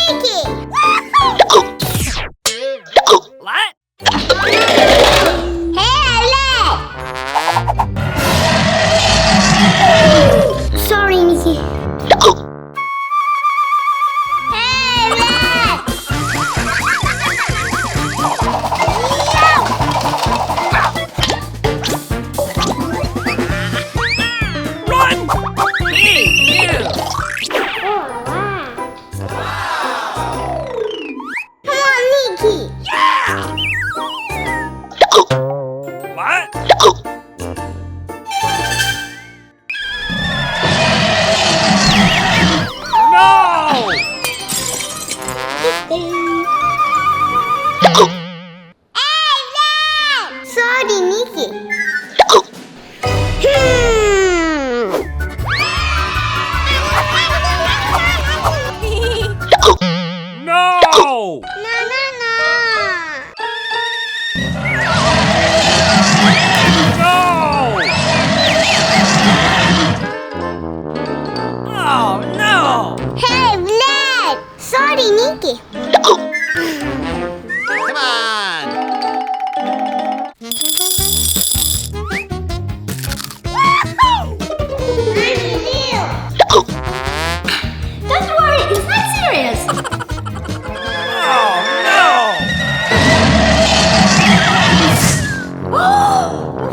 Niki! What? Hey, sorry, Niki. Hey, Run! Hey, you! come on, Niki. What? No! Sorry, Niki. No! No, no, no. No! Oh, no! Hey, Vlad. Sorry, Niki. Come on! Don't worry, it's not serious. Oh, no!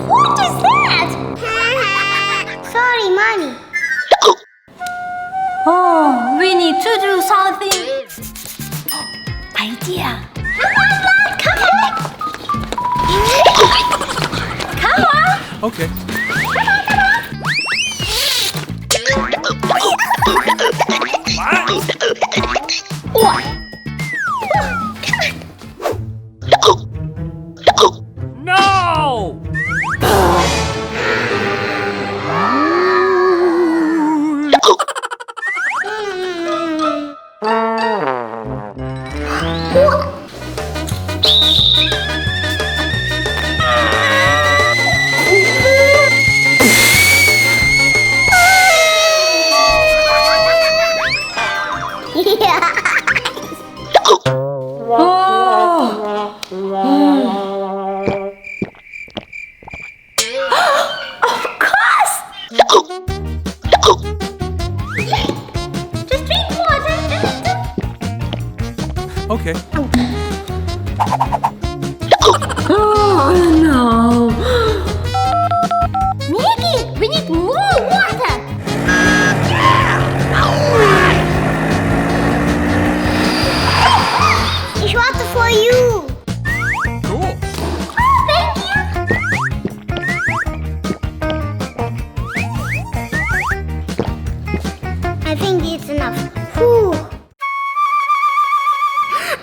What is that? Sorry, Mommy. Oh, we need to do something. Idea. Come on. Come on. Okay. What? No! Of course. Just drink water. Okay. Oh no. Niki, we need more water. It's water for you. Cool. Thank you. I think it's enough. Whew.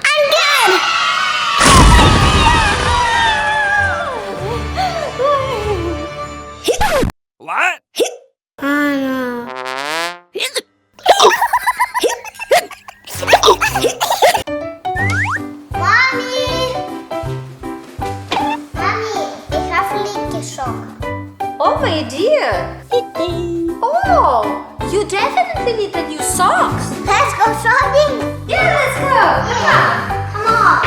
I'm good. What? Oh no. Mommy! Mommy, ich habe Lieggeschock. Oh my dear. Oh, you definitely need the new socks. Let's go shopping. Yeah, let's go. Come on.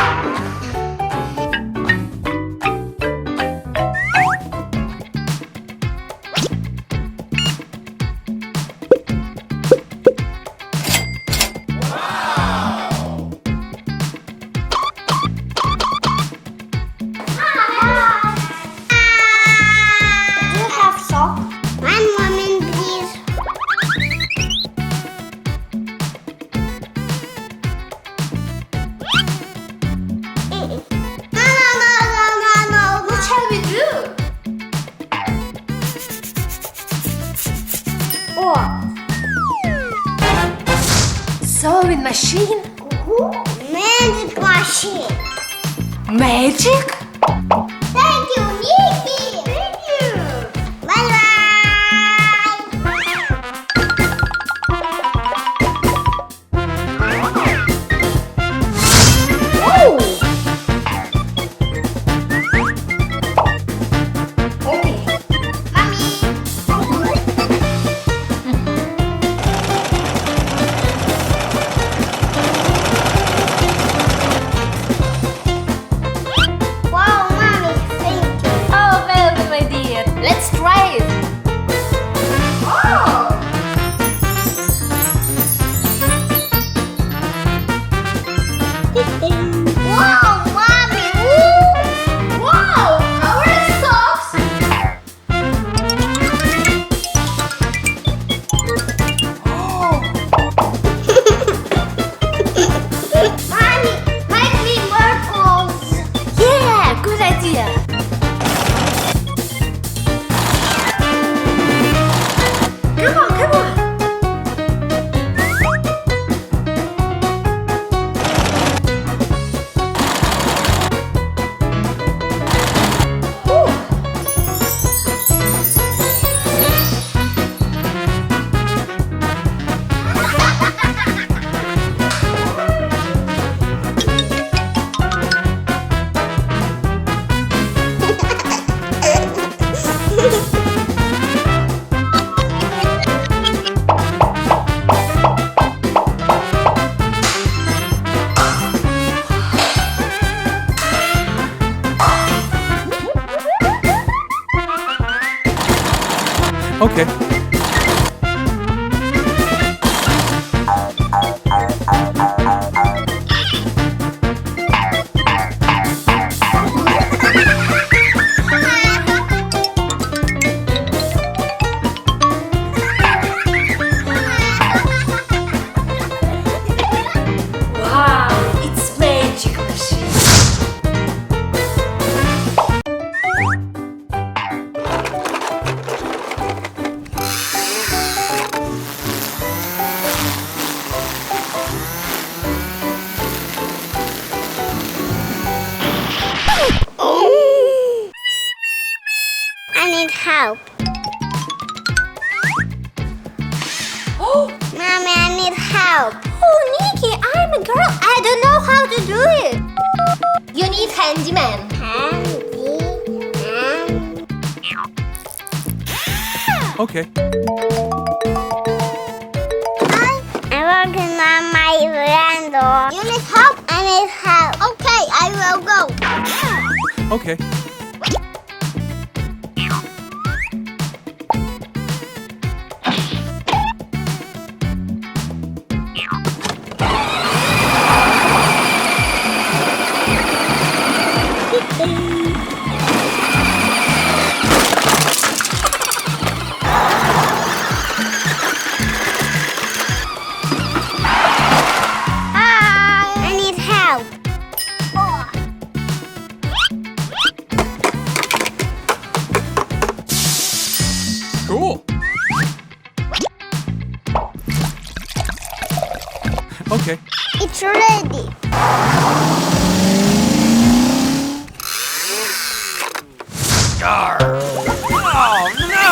Do you have sock? One moment, please. No. What shall we do? Oh. Sewing machine? Magic machine. Magic? Thank you, Niki. Thank you. Bye-bye. Wow, Mommy! Wow! Our socks! Mommy, make me more clothes. Yeah, good idea. Come on, come on. Okay. Wow, it's magic machine. I need help. Oh, Mommy, I need help. oh, Nikki, I'm a girl. I don't know how to do it. You need handyman. Okay. I'm working on my veranda. You need help? I need help. Okay, I will go. Okay. Hi. I need help. Cool. Okay. It's ready. Gar. Oh, no!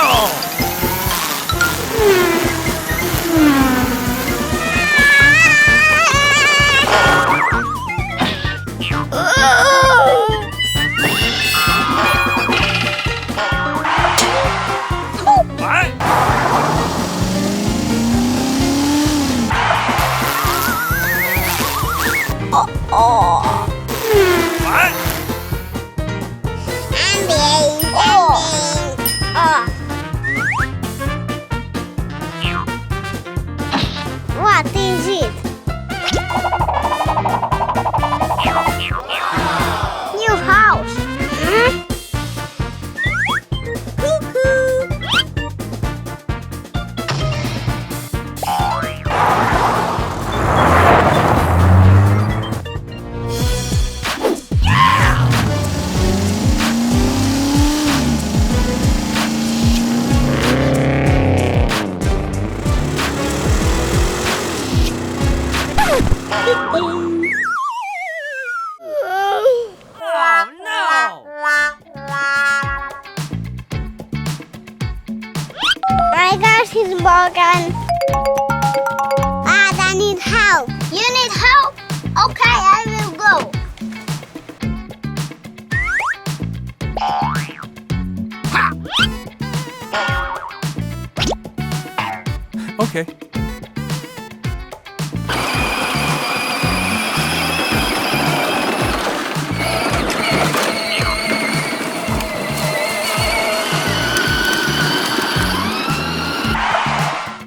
What? What? What is it? New house. Oh, no! My gas is broken. Dad, I need help. You need help? Okay, I will go. Okay.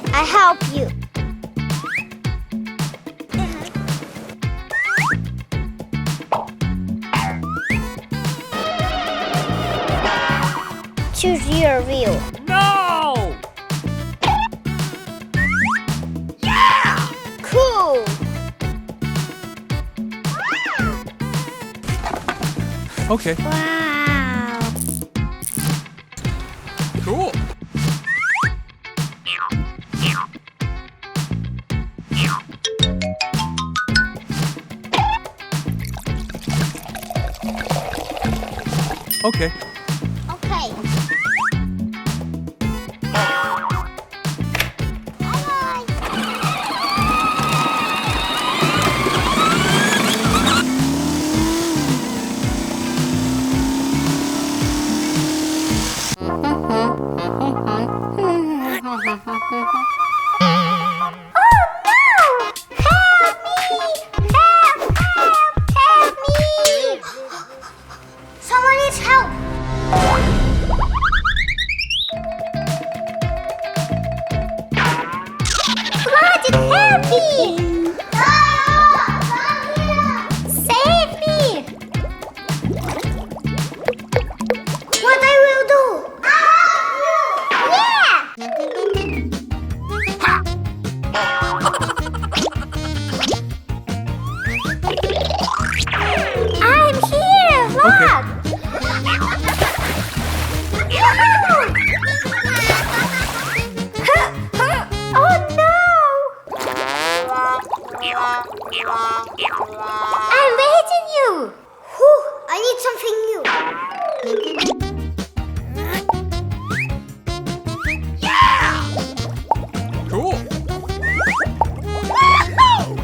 I help you. choose your wheel. No! Cool. Okay. Wow. Cool. Okay. Okay. Someone needs help. Vlad, help me! Save me! What I will do? Yeah! I'm here, Vlad! Oh no! I'm waiting you. Whew, I need something new. Cool.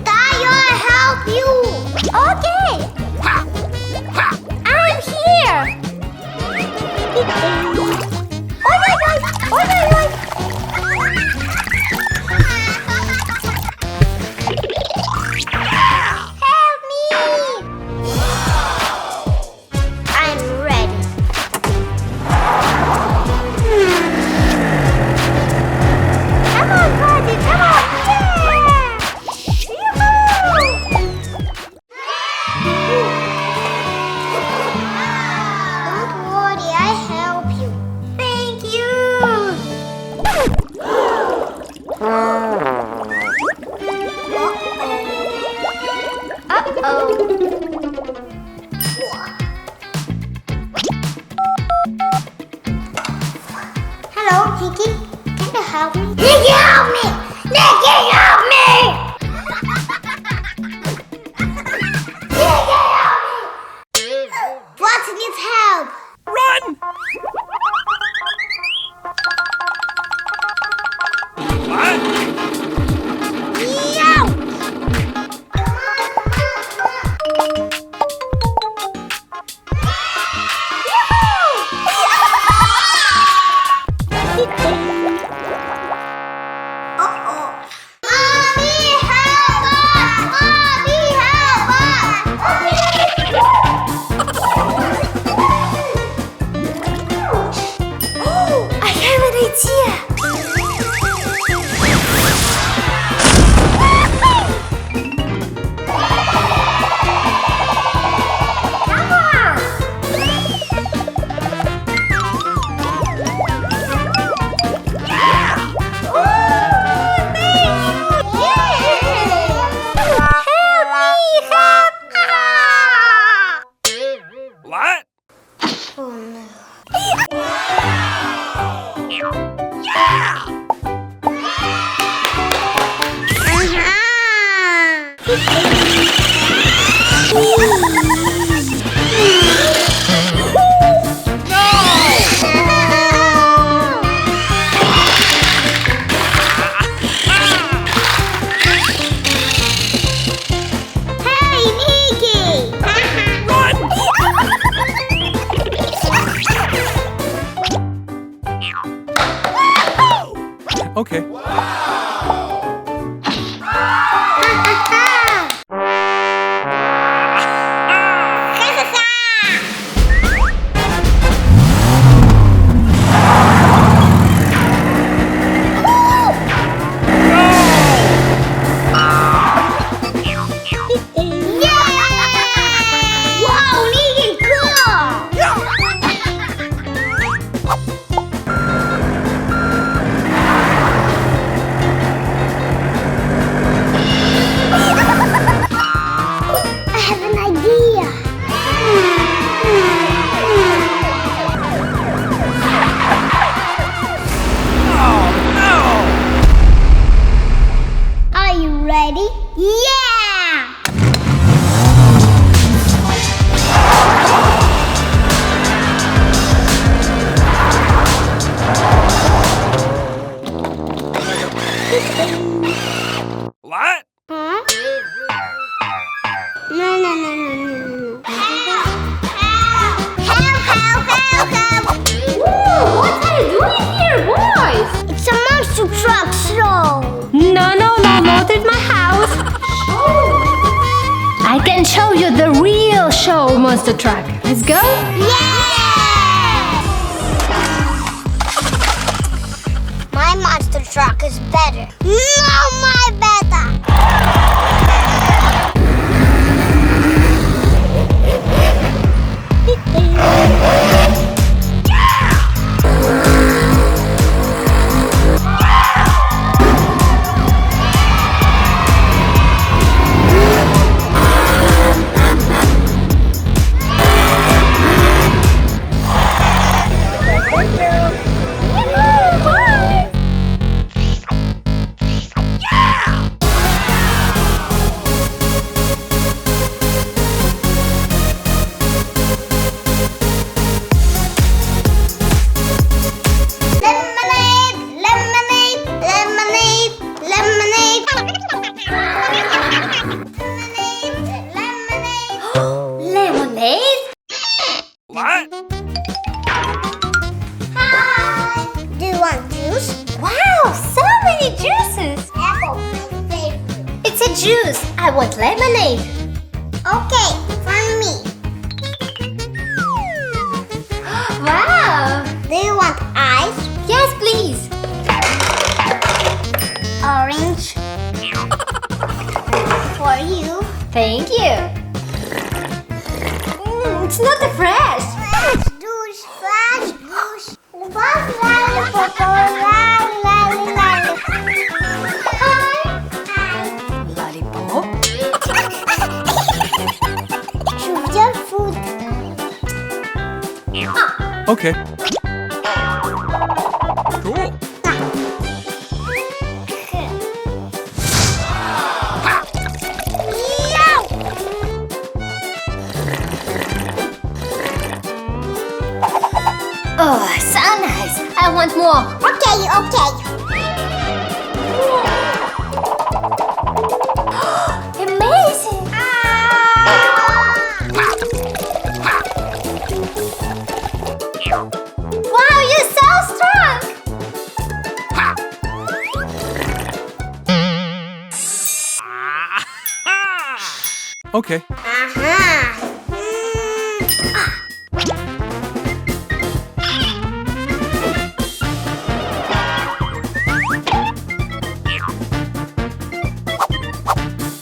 Tayo, help you. Okay. I'm here. Oh my God! Oh my God! Help me! I'm ready. Come on, Buddy, come on! Yeah! Don't worry, I help you. Thank you. Hello, Niki. Can you help me? Niki, help me! Niki, help me! Niki, help me! Vlad needs help. Run! What? Meow! Uh-oh. Mommy, help us! Mommy, help us! Oh, I have an idea! Come on! What? Hey, Niki! Okay. can show you the real show monster truck. Let's go. Yeah! My monster truck is better. No, my better. Lemonade? What? Hi. Do you want juice? Wow, so many juices. Apple, my favorite. It's a juice. I want lemonade. Okay, for me. Wow. Do you want ice? Yes, please. Orange. For you. Thank you. It's not the fresh. Flash douche, flash douche. Flash lollipop, lollipop. Hi. Hi. Lollipop. Choose your food. Okay. Cool. Oh, so nice. I want more. Okay, okay. Amazing. Wow, you're so strong. Okay.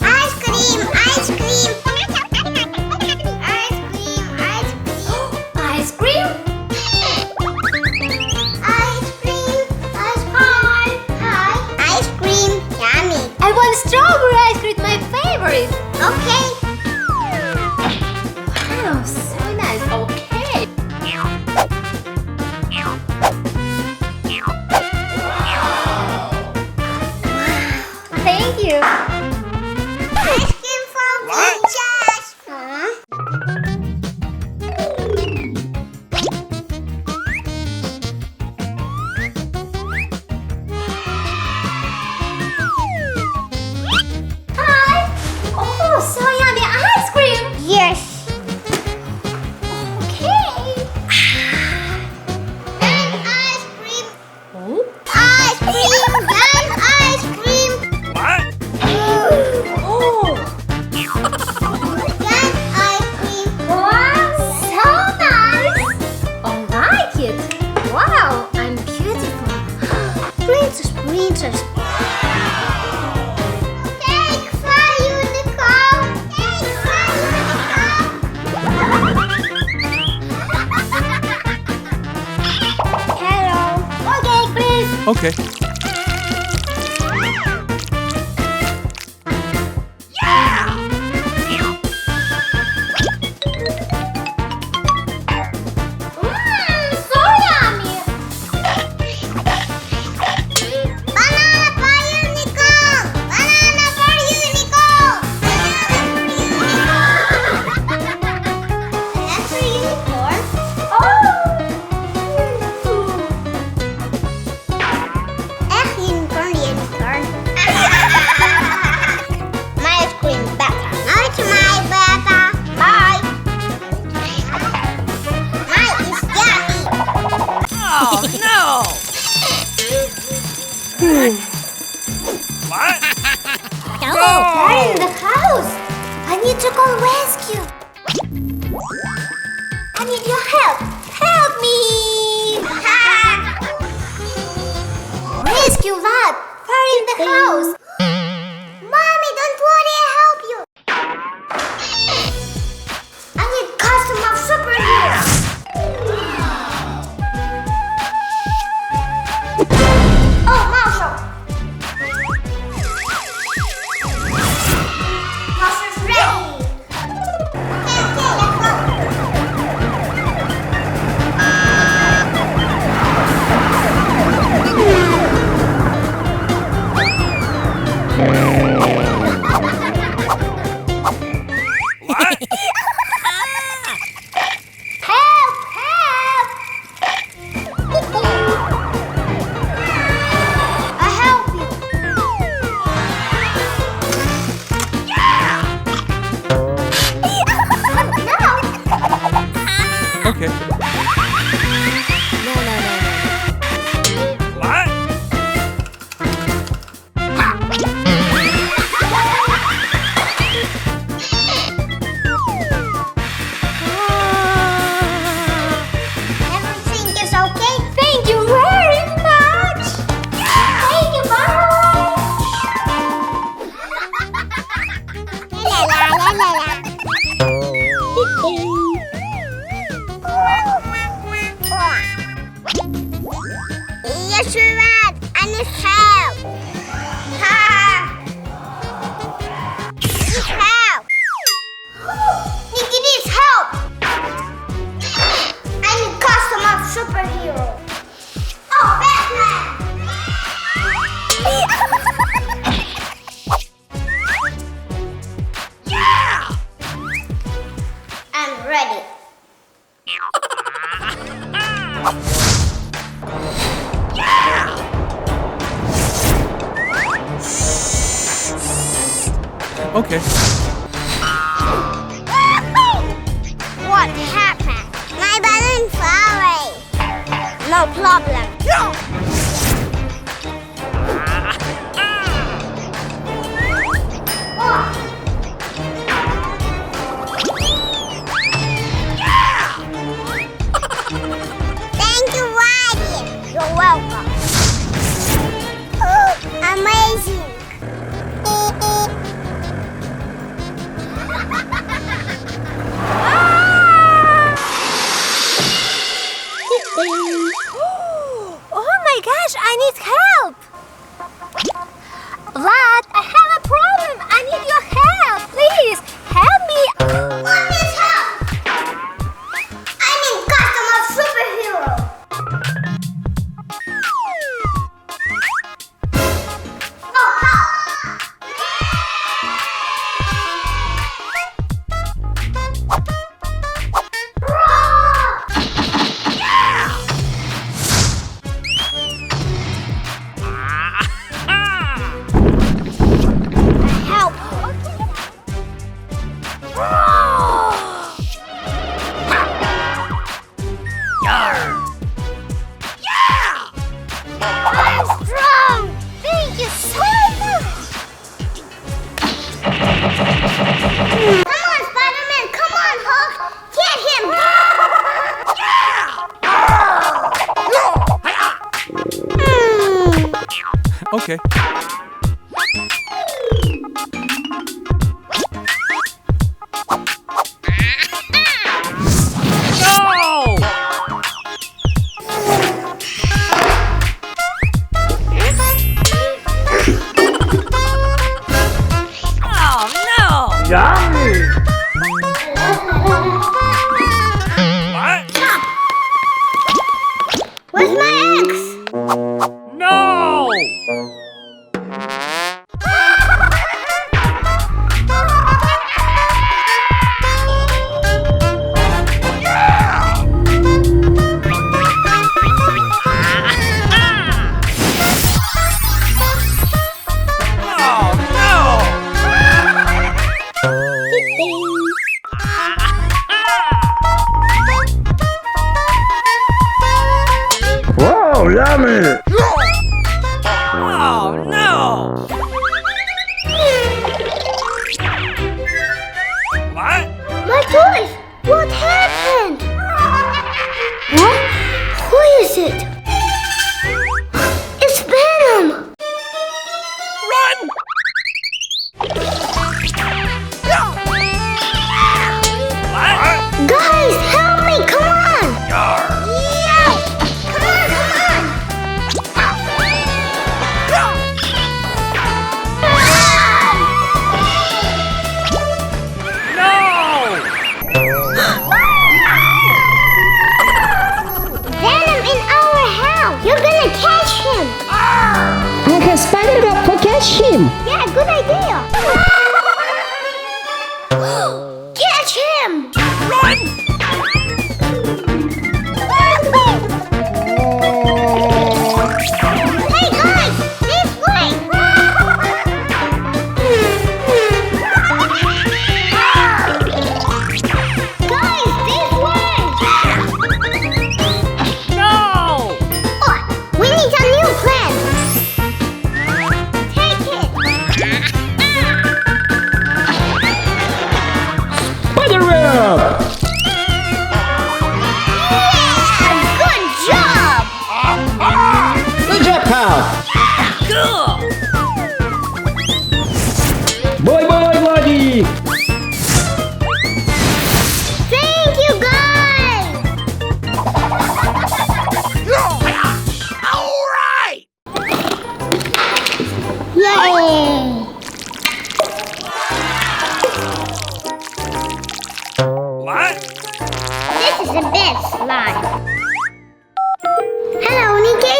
Ice cream, ice cream. Ice cream, ice cream. Ice cream? Ice cream, ice cream. Hi. Ice cream, yummy. I want strawberry ice cream, my favorite. Okay. Wow, so nice. Okay. Thank you. Ice cream for What? princess. Hi. Oh, so yummy ice cream. Yes. Okay. And ice cream. Oh. Ice cream, and ice cream. What? Oh. And ice cream. Wow, so nice. I like it. Wow, I'm beautiful. Princess, princess. Take for unicorn. Take for unicorn. Hello. Okay, please. Okay. So yummy. Banana for unicorn. Banana for unicorn. That's for unicorn. Oh. Okay. No. What? Everything is okay? Thank you very much. Thank you, bye. La la la la la. Yes, Vlad, I need help. Need help. Niki needs help. I need customer superhero. Oh, Batman! Yeah! I'm ready. Okay. What happened? My balloon fell away. No problem. Thank you, Vlad. You're welcome. Amazing. Oh my gosh, I need help. Vlad, I have a problem. I need your help. Please, help me. What needs help? I need customer superhero. Oh, help! Help! I'm strong! Thank you so much! Come on, Spider-Man! Come on, Hulk! Get him! Okay. No! Oh no! What? Where's my ex? No! Oh no! Wow, yummy! Oh no! What? My toys! What happened? What? Who is it? It's Venom! Run! What? Guys, help me! Come on! Yarr! Yeah! Come on, come on! No! Venom in our house! You're gonna catch him! I have Spider-Man to catch him. Yeah, good idea! Catch him! Run! Hey guys, this way! Guys, this way! job! Good job! Good job, pal! Cool. Bye bye, Vladdy! Thank you, guys! All right. Yay! What? This is the best slime. Hello, Niki.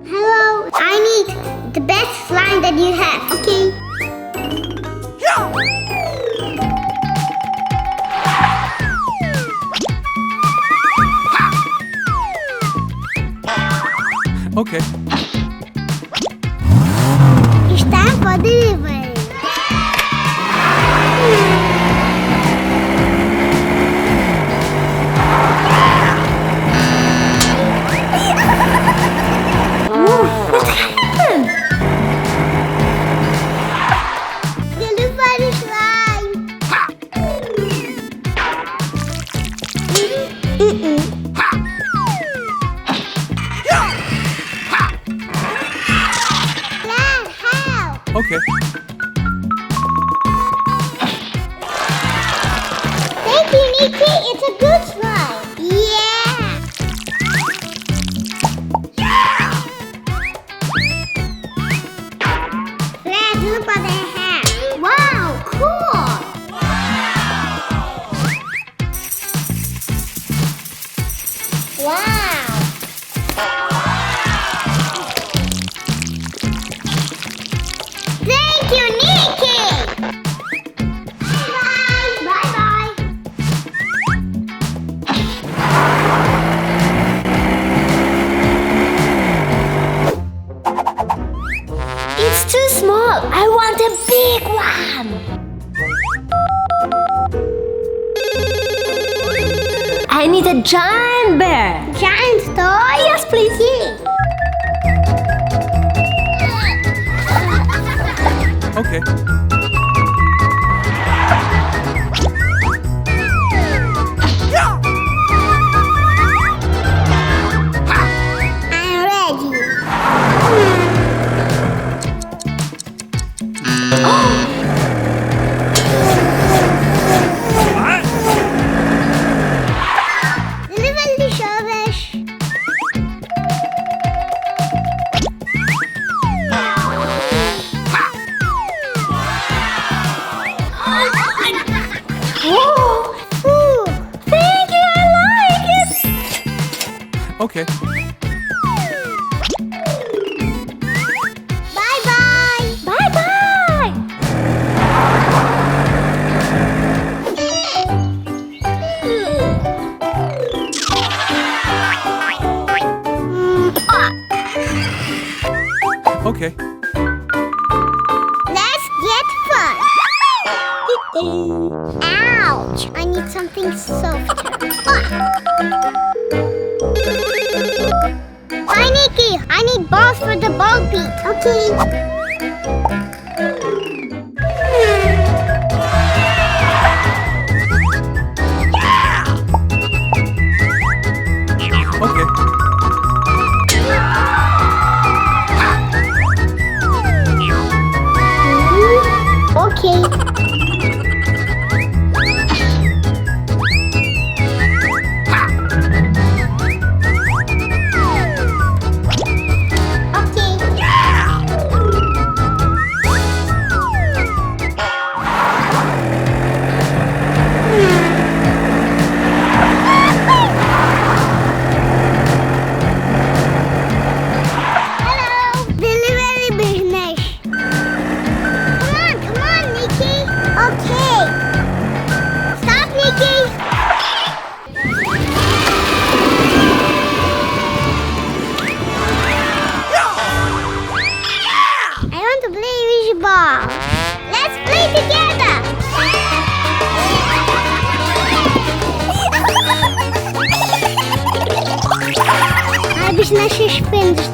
Hello. I need the best slime that you have. Okay. Okay. It's time for delivery. Delivery slime. Vlad, help. Okay. Thank you, Niki. It's a good slime. Yeah. Vlad, look what I have. Wow, cool. Wow. Thank you, Niki. Bye. Bye-bye. It's too small. I want a big one. I need a giant bear. Giant toy? Yes, please. Okay. I'm ready. What? Delivery service. Whoa! Ooh. Thank you, I like it. Okay. Bye-bye. Bye-bye. Okay. Let's get fun. Ouch! I need something softer. Hi, Niki. I need balls for the ball pit. Okay. Okay. Okay. Byś na się szpędzisz